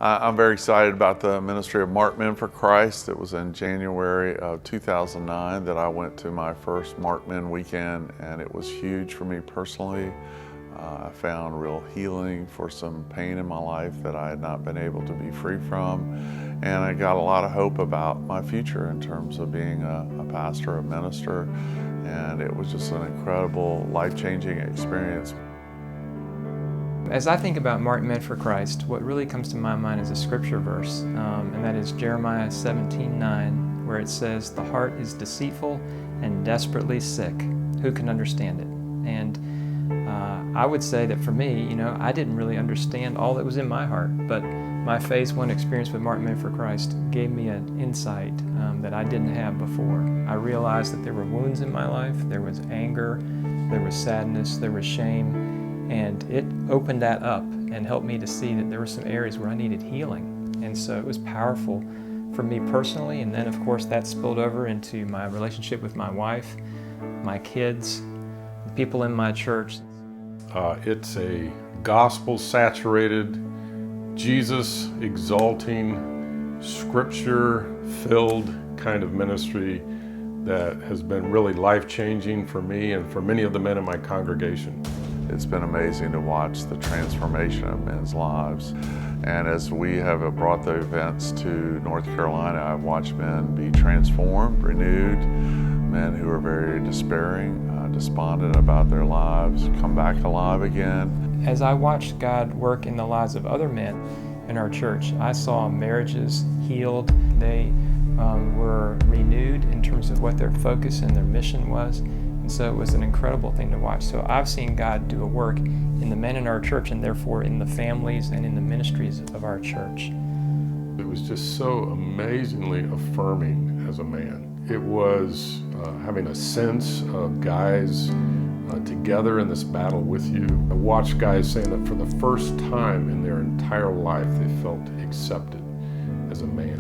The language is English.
I'm very excited about the ministry of Marked Men for Christ. It was in January of 2009 that I went to my first Marked Men weekend, and it was huge for me personally. I found real healing for some pain in my life that I had not been able to be free from, and I got a lot of hope about my future in terms of being a pastor, a minister, and it was just an incredible, life-changing experience. As I think about Marked Men for Christ, what really comes to my mind is a scripture verse, and that is Jeremiah 17:9, where it says, "The heart is deceitful and desperately sick. Who can understand it?" And I would say that for me, I didn't really understand all that was in my heart, but my phase one experience with Marked Men for Christ gave me an insight that I didn't have before. I realized that there were wounds in my life, there was anger, there was sadness, there was shame, and it opened that up and helped me to see that there were some areas where I needed healing. And so it was powerful for me personally, and then of course that spilled over into my relationship with my wife, my kids, the people in my church. It's a gospel-saturated, Jesus-exalting, scripture-filled kind of ministry that has been really life-changing for me and for many of the men in my congregation. It's been amazing to watch the transformation of men's lives. And as we have brought the events to North Carolina, I've watched men be transformed, renewed, men who are very despairing, despondent about their lives, come back alive again. As I watched God work in the lives of other men in our church, I saw marriages healed. They were renewed in terms of what their focus and their mission was. And so it was an incredible thing to watch. So I've seen God do a work in the men in our church, and therefore in the families and in the ministries of our church. It was just so amazingly affirming as a man. It was having a sense of guys together in this battle with you. I watched guys saying that for the first time in their entire life they felt accepted as a man.